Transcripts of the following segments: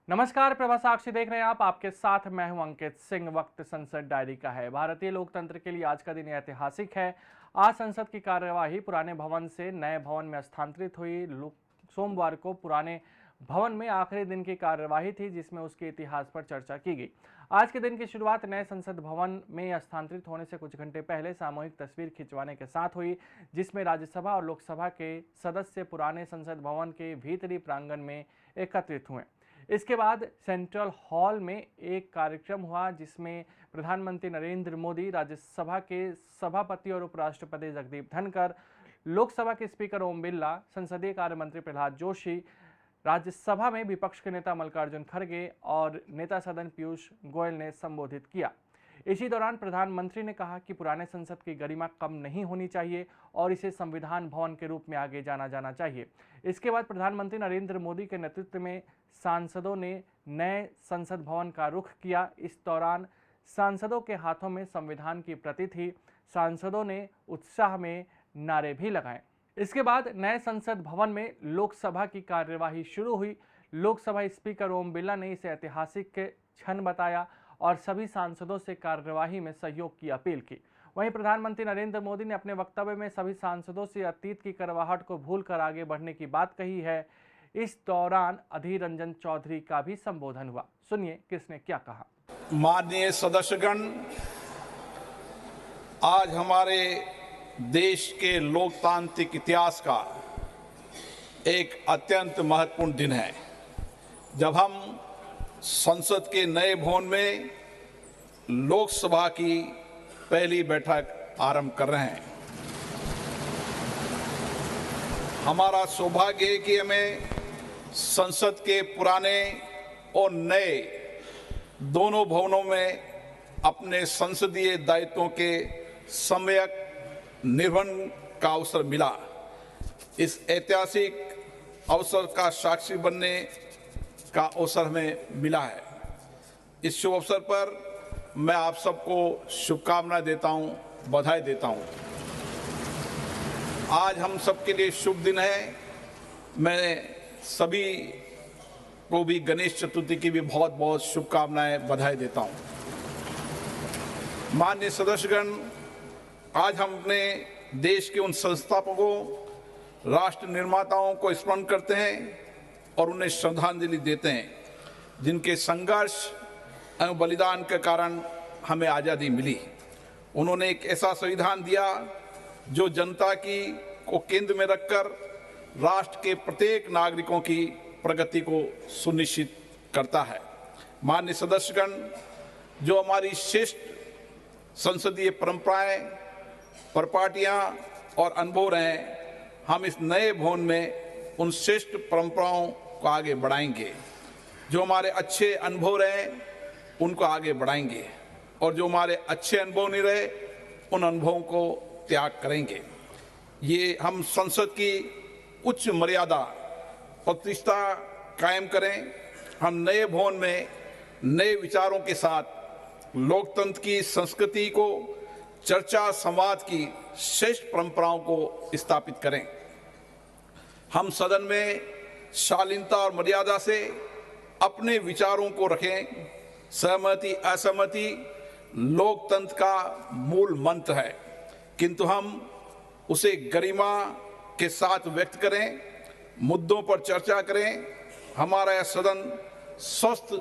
नमस्कार, प्रभा साक्षी देख रहे हैं आप। आपके साथ मैं हूं अंकित सिंह। वक्त संसद डायरी का है। भारतीय लोकतंत्र के लिए आज का दिन ऐतिहासिक है। आज संसद की कार्यवाही पुराने भवन से नए भवन में स्थानांतरित हुई। सोमवार को पुराने भवन में आखिरी दिन की कार्यवाही थी, जिसमें उसके इतिहास पर चर्चा की गई। आज के दिन की शुरुआत नए संसद भवन में स्थानांतरित होने से कुछ घंटे पहले सामूहिक तस्वीर खिंचवाने के साथ हुई, जिसमें राज्यसभा और लोकसभा के सदस्य पुराने संसद भवन के भीतरी प्रांगण में एकत्रित हुए। इसके बाद सेंट्रल हॉल में एक कार्यक्रम हुआ, जिसमें प्रधानमंत्री नरेंद्र मोदी, राज्यसभा के सभापति और उपराष्ट्रपति जगदीप धनखड़, लोकसभा के स्पीकर ओम बिरला, संसदीय कार्य मंत्री प्रहलाद जोशी, राज्यसभा में विपक्ष के नेता मल्लिकार्जुन खड़गे और नेता सदन पीयूष गोयल ने संबोधित किया। इसी दौरान प्रधानमंत्री ने कहा कि पुराने संसद की गरिमा कम नहीं होनी चाहिए और इसे संविधान भवन के रूप में आगे जाना चाहिए। इसके बाद प्रधानमंत्री नरेंद्र मोदी के नेतृत्व में सांसदों ने नए संसद भवन का रुख किया। इस दौरान सांसदों के हाथों में संविधान की प्रति थी। सांसदों ने उत्साह में नारे भी लगाए। इसके बाद नए संसद भवन में लोकसभा की कार्यवाही शुरू हुई। लोकसभा स्पीकर ओम बिरला ने इसे ऐतिहासिक क्षण बताया और सभी सांसदों से कार्यवाही में सहयोग की अपील की। वहीं प्रधानमंत्री नरेंद्र मोदी ने अपने वक्तव्य में सभी सांसदों से अतीत की कड़वाहट को भूलकर आगे बढ़ने की बात कही है। इस दौरान अधीर रंजन चौधरी का भी संबोधन हुआ। सुनिए किसने क्या कहा। माननीय सदस्यगण, आज हमारे देश के लोकतांत्रिक इतिहास का एक अत्यंत महत्वपूर्ण दिन है, जब हम संसद के नए भवन में लोकसभा की पहली बैठक आरंभ कर रहे हैं। हमारा सौभाग्य है कि हमें संसद के पुराने और नए दोनों भवनों में अपने संसदीय दायित्वों के सम्यक निर्वहन का अवसर मिला। इस ऐतिहासिक अवसर का साक्षी बनने का अवसर हमें मिला है। इस शुभ अवसर पर मैं आप सबको शुभकामनाएं देता हूं, बधाई देता हूं। आज हम सबके लिए शुभ दिन है। मैं सभी को भी गणेश चतुर्थी की भी बहुत बहुत शुभकामनाएं, बधाई देता हूं। माननीय सदस्यगण, आज हम अपने देश के उन संस्थापकों, राष्ट्र निर्माताओं को स्मरण करते हैं और उन्हें श्रद्धांजलि देते हैं, जिनके संघर्ष एवं बलिदान के कारण हमें आज़ादी मिली। उन्होंने एक ऐसा संविधान दिया जो जनता को केंद्र में रखकर राष्ट्र के प्रत्येक नागरिकों की प्रगति को सुनिश्चित करता है। माननीय सदस्यगण, जो हमारी श्रेष्ठ संसदीय परंपराएं, परिपाटियां और अनुभव रहे, हम इस नए भवन में उन श्रेष्ठ परंपराओं को आगे बढ़ाएंगे। जो हमारे अच्छे अनुभव रहे उनको आगे बढ़ाएंगे और जो हमारे अच्छे अनुभव नहीं रहे उन अनुभवों को त्याग करेंगे। ये हम संसद की उच्च मर्यादा, प्रतिष्ठा कायम करें। हम नए भवन में नए विचारों के साथ लोकतंत्र की संस्कृति को, चर्चा संवाद की श्रेष्ठ परंपराओं को स्थापित करें। हम सदन में शालीनता और मर्यादा से अपने विचारों को रखें। सहमति असहमति लोकतंत्र का मूल मंत्र है, किंतु हम उसे गरिमा के साथ व्यक्त करें, मुद्दों पर चर्चा करें। हमारा यह सदन स्वस्थ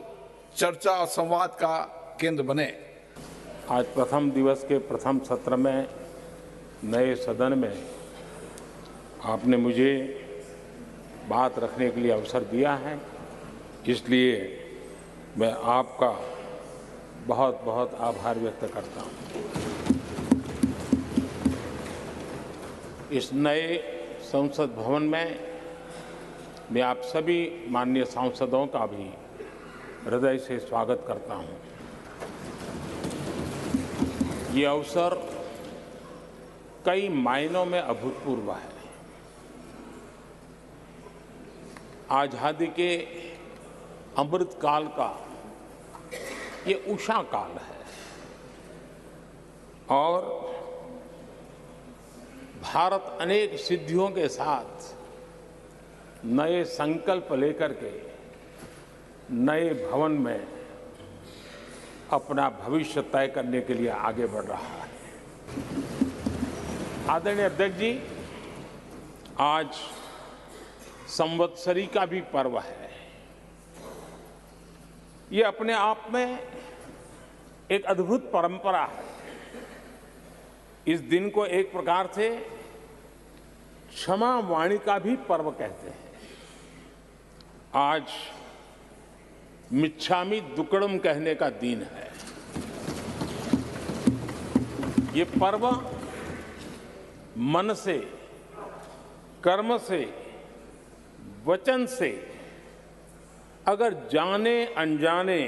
चर्चा और संवाद का केंद्र बने। आज प्रथम दिवस के प्रथम सत्र में नए सदन में आपने मुझे बात रखने के लिए अवसर दिया है, इसलिए मैं आपका बहुत बहुत आभार व्यक्त करता हूँ। इस नए संसद भवन में मैं आप सभी माननीय सांसदों का भी हृदय से स्वागत करता हूँ। ये अवसर कई मायनों में अभूतपूर्व है। आज़ादी के अमृत काल का ये उषा काल है और भारत अनेक सिद्धियों के साथ नए संकल्प लेकर के नए भवन में अपना भविष्य तय करने के लिए आगे बढ़ रहा है। आदरणीय अध्यक्ष जी, आज संवत्सरी का भी पर्व है। ये अपने आप में एक अद्भुत परंपरा है। इस दिन को एक प्रकार से क्षमा वाणी का भी पर्व कहते हैं। आज मिच्छामि दुक्कड़म कहने का दिन है। ये पर्व मन से, कर्म से, वचन से अगर जाने अनजाने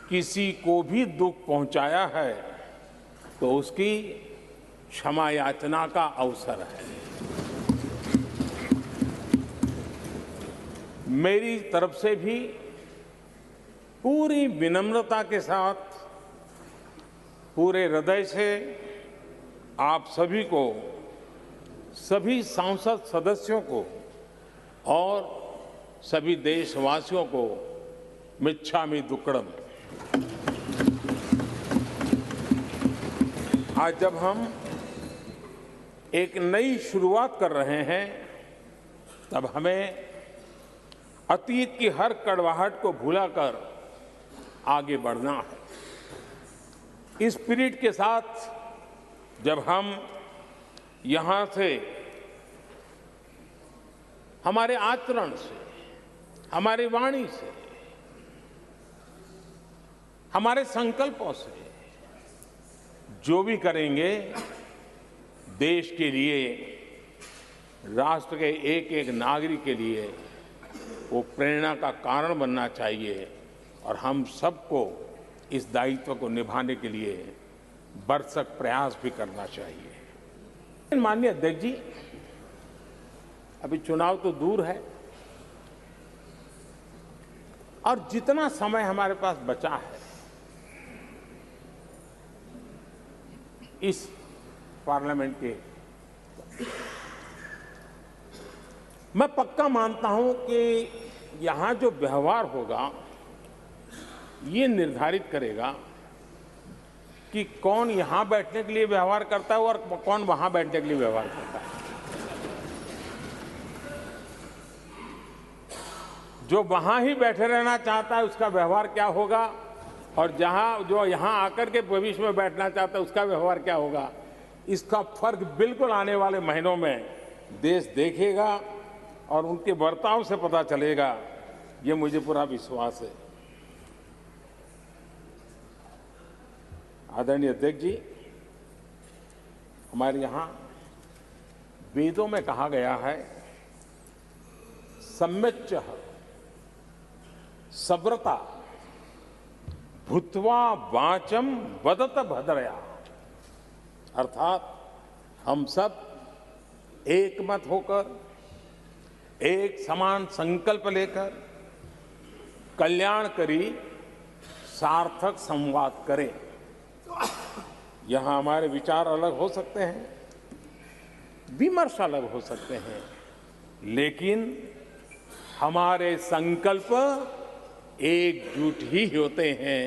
किसी को भी दुख पहुंचाया है तो उसकी क्षमा याचना का अवसर है। मेरी तरफ से भी पूरी विनम्रता के साथ, पूरे हृदय से आप सभी को, सभी सांसद सदस्यों को और सभी देशवासियों को मिच्छामि दुक्कड़म। आज जब हम एक नई शुरुआत कर रहे हैं तब हमें अतीत की हर कड़वाहट को भुलाकर आगे बढ़ना है। इस स्पिरिट के साथ जब हम यहां से, हमारे आचरण से, हमारी वाणी से, हमारे संकल्पों से जो भी करेंगे, देश के लिए, राष्ट्र के एक एक नागरिक के लिए वो प्रेरणा का कारण बनना चाहिए और हम सबको इस दायित्व को निभाने के लिए भरसक प्रयास भी करना चाहिए। माननीय अध्यक्ष जी, अभी चुनाव तो दूर है और जितना समय हमारे पास बचा है इस पार्लियामेंट के, मैं पक्का मानता हूं कि यहां जो व्यवहार होगा ये निर्धारित करेगा कि कौन यहां बैठने के लिए व्यवहार करता है और कौन वहां बैठने के लिए व्यवहार करता है। जो वहां ही बैठे रहना चाहता है उसका व्यवहार क्या होगा और जो यहां आकर के भविष्य में बैठना चाहता है उसका व्यवहार क्या होगा, इसका फर्क बिल्कुल आने वाले महीनों में देश देखेगा और उनके बर्ताव से पता चलेगा, ये मुझे पूरा विश्वास है। आदरणीय अध्यक्ष जी, हमारे यहाँ वेदों में कहा गया है, सम्यच्च सब्रता भूत्वा वाचम वदत भद्रया, अर्थात हम सब एक मत होकर, एक समान संकल्प लेकर कल्याणकारी सार्थक संवाद करें। यहां हमारे विचार अलग हो सकते हैं, विमर्श अलग हो सकते हैं, लेकिन हमारे संकल्प एकजुट ही होते हैं,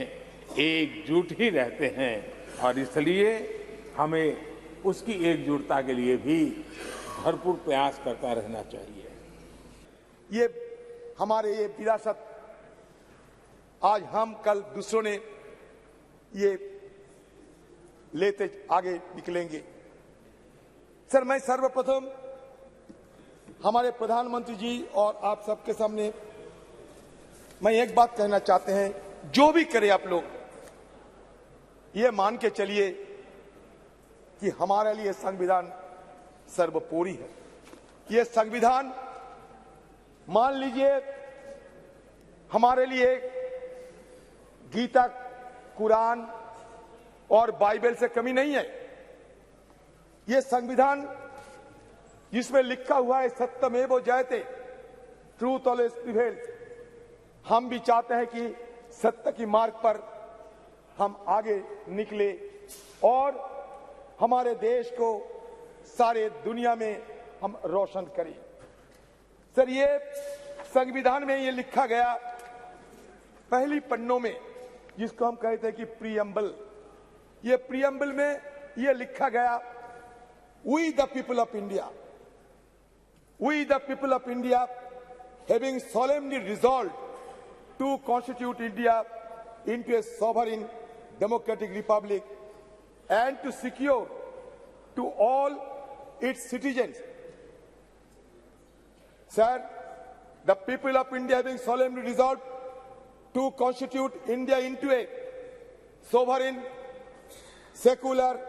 एकजुट ही रहते हैं और इसलिए हमें उसकी एकजुटता के लिए भी भरपूर प्रयास करता रहना चाहिए। ये हमारे ये विरासत आज हम कल दूसरों ने ये लेते आगे निकलेंगे। सर, मैं सर्वप्रथम हमारे प्रधानमंत्री जी और आप सबके सामने मैं एक बात कहना चाहते हैं, जो भी करे आप लोग ये मान के चलिए कि हमारे लिए संविधान सर्वोपरि है। ये संविधान मान लीजिए हमारे लिए गीता, कुरान और बाइबल से कमी नहीं है। ये संविधान जिसमें लिखा हुआ है सत्यमेव जयते, ट्रूथ ऑलवेज प्रिवेल्स। हम भी चाहते हैं कि सत्य की मार्ग पर हम आगे निकले और हमारे देश को सारे दुनिया में हम रोशन करें। सर, ये संविधान में ये लिखा गया पहली पन्नों में, जिसको हम कहते हैं कि प्रीएम्बल, ये प्रीएम्बल में ये लिखा गया, we the people of India, we the people of India having solemnly resolved to constitute India into a sovereign democratic republic and to secure to all its citizens. Sir, the people of India having solemnly resolved to constitute India into a sovereign, secular,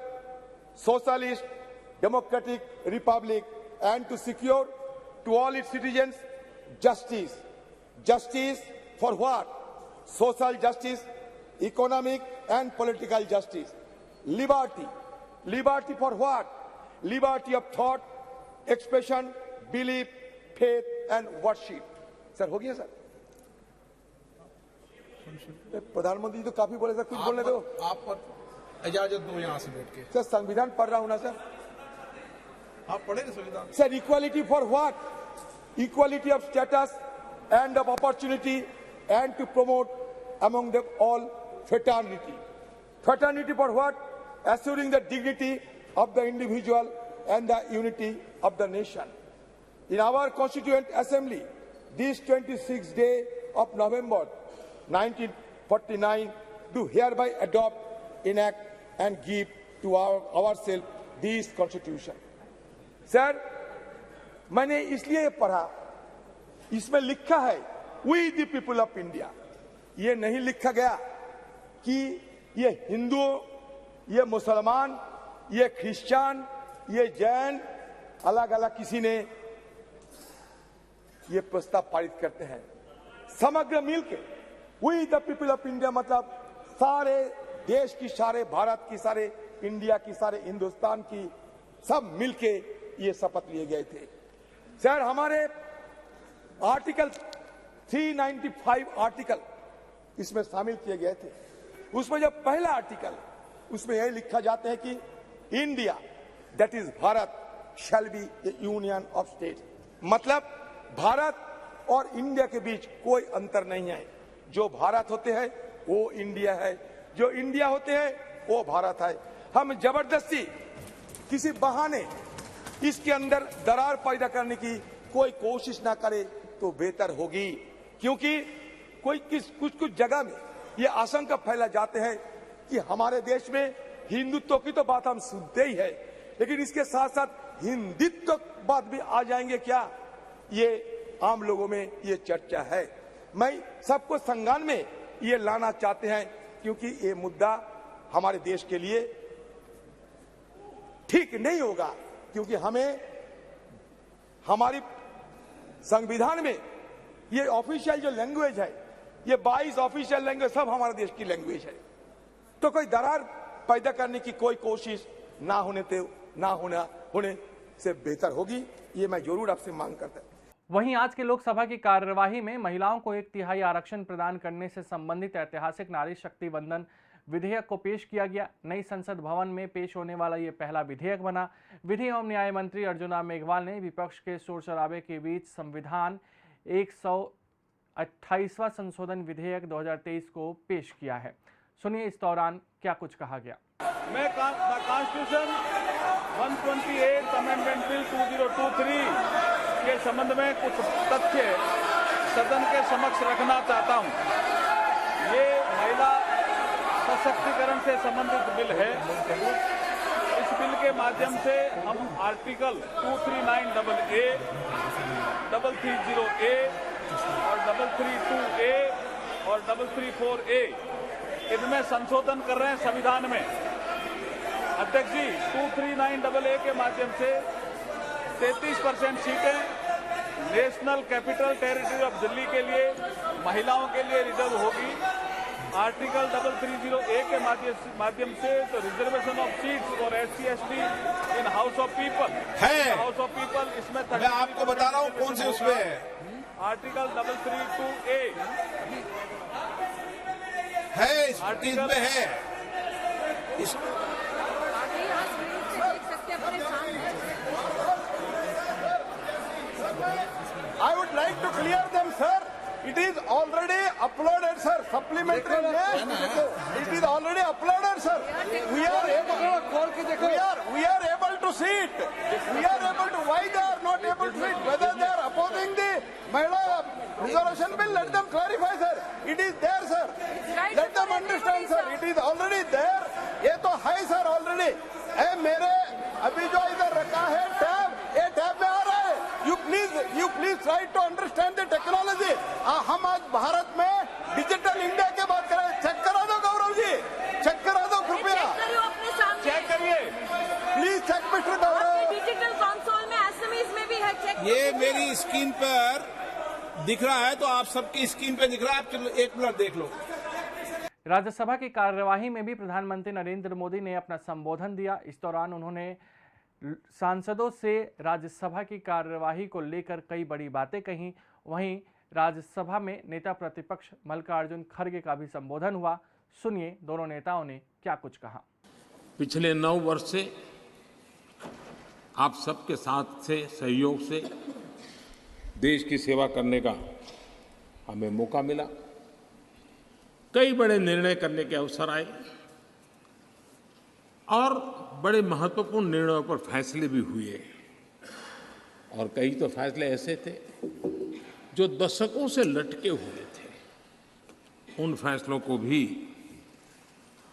socialist, democratic republic and to secure to all its citizens justice. Justice for what? Social justice, economic and political justice. Liberty. Liberty for what? Liberty of thought, expression, belief, faith and worship. Sir हो गया sir? प्रधानमंत्री तो काफी बोले sir, कुछ बोलने दो। आप पर इजाजत दो यहाँ से बैठ के। सर संविधान पढ़ रहा हूं ना सर। आप पढ़ेंगे संविधान? Sir equality for what? Equality of status and of opportunity and to promote among them all fraternity. Fraternity for what? Assuring the dignity of the individual and the unity of the nation. In our Constituent Assembly, this 26th day of November 1949, do hereby adopt, enact and give to ourselves this Constitution. Sir, मैंने इसलिए पढ़ा, इसमें लिखा है we the people of India. ये नहीं लिखा गया कि ये हिंदू, ये मुसलमान, ये क्रिश्चियन, ये जैन, अलग अलग किसी ने ये प्रस्ताव पारित करते हैं। समग्र मिलके we the people of India मतलब सारे देश की, सारे भारत की, सारे इंडिया की, सारे हिंदुस्तान की, सब मिलके ये शपथ लिए गए थे। सर हमारे आर्टिकल 395 आर्टिकल इसमें शामिल किए गए थे। उसमें जब पहला आर्टिकल, उसमें यह लिखा जाता है कि India that is Bharat shall be A union of state, मतलब भारत और इंडिया के बीच कोई अंतर नहीं है। जो भारत होते हैं वो इंडिया है, जो इंडिया होते हैं वो भारत है। हम जबरदस्ती किसी बहाने इसके अंदर दरार पैदा करने की कोई कोशिश ना करे तो बेहतर होगी, क्योंकि कुछ जगह में ये आशंका फैला जाते हैं कि हमारे देश में हिंदुत्व की तो बात हम सुनते ही है, लेकिन इसके साथ साथ हिंदुत्व बात भी आ जाएंगे क्या, ये आम लोगों में ये चर्चा है। मैं सबको संज्ञान में ये लाना चाहते हैं, क्योंकि ये मुद्दा हमारे देश के लिए ठीक नहीं होगा, क्योंकि हमें हमारी संविधान में ये ऑफिशियल जो लैंग्वेज है, ये 22 ऑफिशियल लैंग्वेज सब हमारे देश की लैंग्वेज है, तो कोई दरार पैदा करने की कोई कोशिश ना होने से बेहतर होगी, ये मैं जरूर आपसे मांग करता हूं। वहीं आज के लोकसभा की कार्यवाही में महिलाओं को 1/3 आरक्षण प्रदान करने से संबंधित ऐतिहासिक नारी शक्ति वंदन विधेयक को पेश किया गया। नई संसद भवन में पेश होने वाला ये पहला विधेयक बना। विधि एवं न्याय मंत्री अर्जुना मेघवाल ने विपक्ष के शोर शराबे के बीच संविधान 128वां संशोधन विधेयक 2023 को पेश किया है। सुनिए इस दौरान क्या कुछ कहा गया। मैं कॉन्स्टिट्यूशन 128 अमेंडमेंट बिल 2023 के संबंध में कुछ तथ्य सदन के समक्ष रखना चाहता हूं। ये महिला सशक्तिकरण से संबंधित बिल है। इस बिल के माध्यम से हम आर्टिकल 239AA, 330A और 332A और 334A इनमें संशोधन कर रहे हैं संविधान में। अध्यक्ष जी, 239AA के माध्यम से 33% सीटें national capital territory of Delhi के लिए महिलाओं के लिए रिजर्व होगी। आर्टिकल 330A के माध्यम से तो रिजर्वेशन ऑफ सीट्स और SC/ST in house of people है। हाउस ऑफ पीपल इसमें मैं आपको बता रहा हूँ कौन से उसमें है। आर्टिकल 332A है, इस चीज में है। I would like to clear them, sir. It is already uploaded, sir. Supplementary list. It is already uploaded, sir. We are able to see it. We are able to. Why they are not able to see it? Whether they are opposing the Mahila reservation bill, let them clarify, sir. It is there, sir. Let them understand, sir. It is already there. ये तो है sir already. मेरे अभी जो इधर रखा है tab, ये टैब में आ रहा है. You please try to understand the technology. हम आज भारत में डिजिटल इंडिया की बात करें. चेक करा दो गौरव जी, चेक करा दो कृपया. चेक करिए. Please check mister Gaurav. Digital console में एसएमएस में भी है. चेक ये मेरी स्क्रीन पर दिख रहा है, तो आप सबकी स्क्रीन पे दिख रहा है. आप चलो एक मिनट देख लो. राज्यसभा की कार्यवाही में भी प्रधानमंत्री नरेंद्र मोदी ने अपना संबोधन दिया। इस दौरान उन्होंने सांसदों से राज्यसभा की कार्यवाही को लेकर कई बड़ी बातें कहीं। वहीं राज्यसभा में नेता प्रतिपक्ष मल्लिकार्जुन खड़गे का भी संबोधन हुआ। सुनिए दोनों नेताओं ने क्या कुछ कहा। पिछले 9 वर्ष से आप सबके साथ से सहयोग से देश की सेवा करने का हमें मौका मिला। कई बड़े निर्णय करने के अवसर आए और बड़े महत्वपूर्ण निर्णयों पर फैसले भी हुए और कई तो फैसले ऐसे थे जो दशकों से लटके हुए थे। उन फैसलों को भी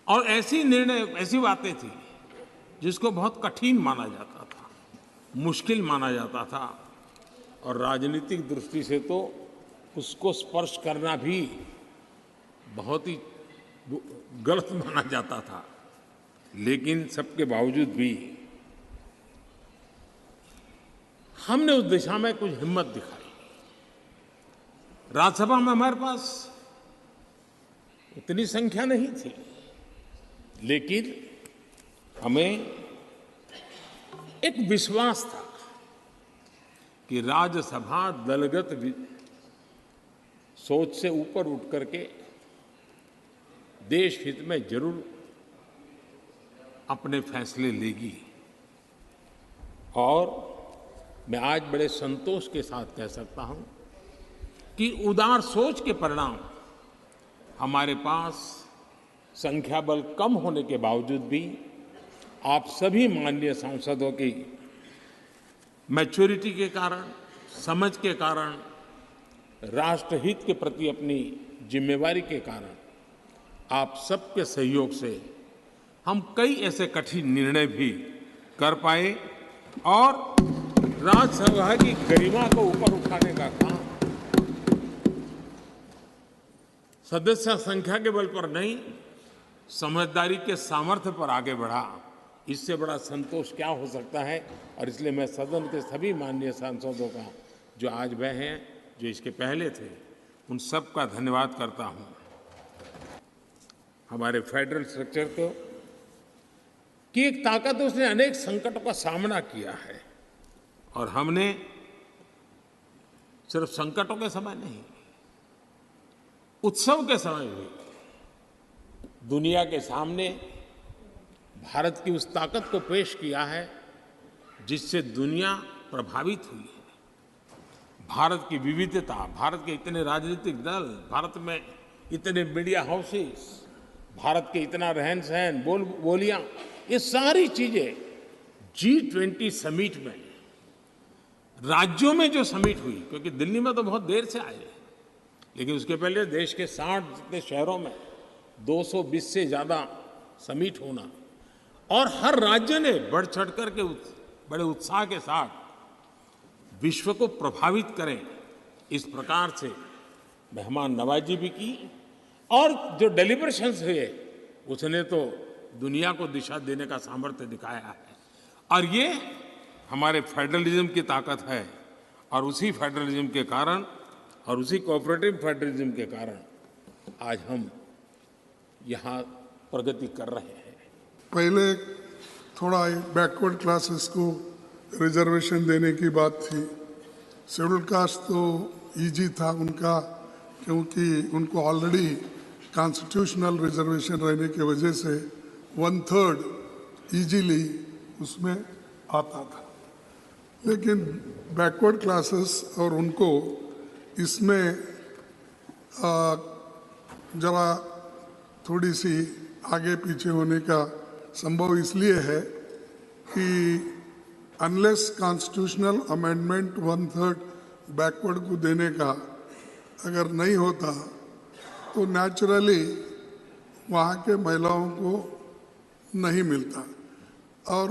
और ऐसी बातें थी जिसको बहुत कठिन माना जाता था, मुश्किल माना जाता था और राजनीतिक दृष्टि से तो उसको स्पर्श करना भी बहुत ही गलत माना जाता था। लेकिन सबके बावजूद भी हमने उस दिशा में कुछ हिम्मत दिखाई। राज्यसभा में हमारे पास उतनी संख्या नहीं थी, लेकिन हमें एक विश्वास था कि राज्यसभा दलगत सोच से ऊपर उठ करके देश हित में जरूर अपने फैसले लेगी। और मैं आज बड़े संतोष के साथ कह सकता हूं कि उदार सोच के परिणाम हमारे पास संख्या बल कम होने के बावजूद भी आप सभी माननीय सांसदों की मैच्योरिटी के कारण, समझ के कारण, राष्ट्रहित के प्रति अपनी जिम्मेवारी के कारण आप सबके सहयोग से हम कई ऐसे कठिन निर्णय भी कर पाए और राज्यसभा की गरिमा को ऊपर उठाने का काम सदस्य संख्या के बल पर नहीं, समझदारी के सामर्थ्य पर आगे बढ़ा। इससे बड़ा संतोष क्या हो सकता है। और इसलिए मैं सदन के सभी माननीय सांसदों का, जो आज वह हैं, जो इसके पहले थे, उन सब का धन्यवाद करता हूं। हमारे फेडरल स्ट्रक्चर को की एक ताकत है, उसने अनेक संकटों का सामना किया है और हमने सिर्फ संकटों के समय नहीं, उत्सव के समय भी दुनिया के सामने भारत की उस ताकत को पेश किया है जिससे दुनिया प्रभावित हुई है। भारत की विविधता, भारत के इतने राजनीतिक दल, भारत में इतने मीडिया हाउसेस, भारत के इतना रहन सहन, बोलियां, ये सारी चीजें G20 समिट में, राज्यों में जो समिट हुई, क्योंकि दिल्ली में तो बहुत देर से आए, लेकिन उसके पहले देश के 60 जितने शहरों में 220 से ज्यादा समिट होना और हर राज्य ने बढ़ चढ़ करके बड़े उत्साह के साथ विश्व को प्रभावित करें, इस प्रकार से मेहमान नवाजी भी की और जो डेलिब्रेशंस हुए उसने तो दुनिया को दिशा देने का सामर्थ्य दिखाया है। और ये हमारे फेडरलिज्म की ताकत है और उसी फेडरलिज्म के कारण और उसी कोऑपरेटिव फेडरलिज्म के कारण आज हम यहाँ प्रगति कर रहे हैं। पहले थोड़ा बैकवर्ड क्लासेस को रिजर्वेशन देने की बात थी। शेड्यूल कास्ट तो इजी था उनका, क्योंकि उनको ऑलरेडी कॉन्स्टिट्यूशनल रिजर्वेशन रहने की वजह से 1/3 इजीली उसमें आता था। लेकिन बैकवर्ड क्लासेस और उनको इसमें जरा थोड़ी सी आगे पीछे होने का संभव इसलिए है कि अनलेस कॉन्स्टिट्यूशनल अमेंडमेंट 1/3 बैकवर्ड को देने का अगर नहीं होता तो नेचुरली वहाँ के महिलाओं को नहीं मिलता। और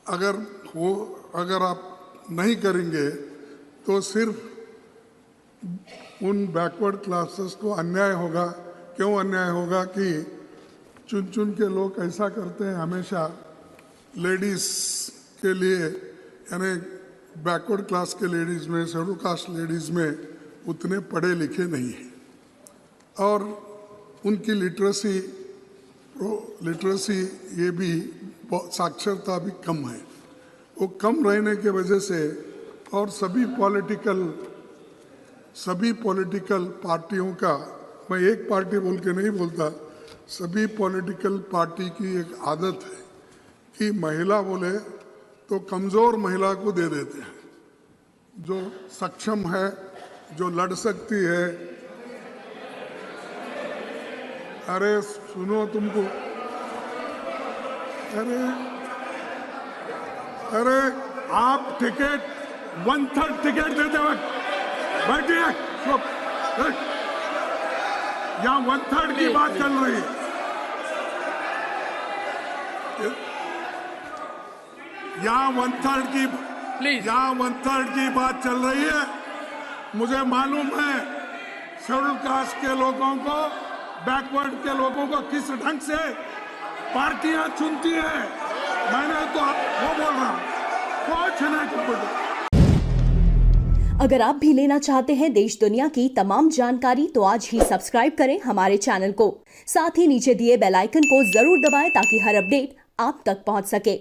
अगर आप नहीं करेंगे तो सिर्फ उन बैकवर्ड क्लासेस को अन्याय होगा। क्यों अन्याय होगा कि चुन चुन के लोग ऐसा करते हैं हमेशा लेडीज़ के लिए, यानी बैकवर्ड क्लास के लेडीज़ में, शेड्यूल कास्ट लेडीज़ में उतने पढ़े लिखे नहीं हैं और उनकी लिटरेसी ये भी साक्षरता भी कम है। वो कम रहने के वजह से और सभी पॉलिटिकल पार्टियों का, मैं एक पार्टी बोल के नहीं बोलता, सभी पॉलिटिकल पार्टी की एक आदत है कि महिला बोले तो कमज़ोर महिला को दे देते हैं, जो सक्षम है, जो लड़ सकती है। अरे सुनो, तुमको अरे आप टिकट 1/3 टिकट देते वक्त बैठिए, यहाँ 1/3 की बात चल रही है। यहाँ 1/3 की बात चल रही है। मुझे मालूम है शेड्यूल कास्ट के लोगों को, बैकवर्ड के लोगों को किस ढंग से पार्टियां चुनती है। मैंने तो वो बोल रहा हूँ, कुछ नहीं। अगर आप भी लेना चाहते हैं देश दुनिया की तमाम जानकारी तो आज ही सब्सक्राइब करें हमारे चैनल को। साथ ही नीचे दिए बेल आइकन को जरूर दबाएं ताकि हर अपडेट आप तक पहुंच सके।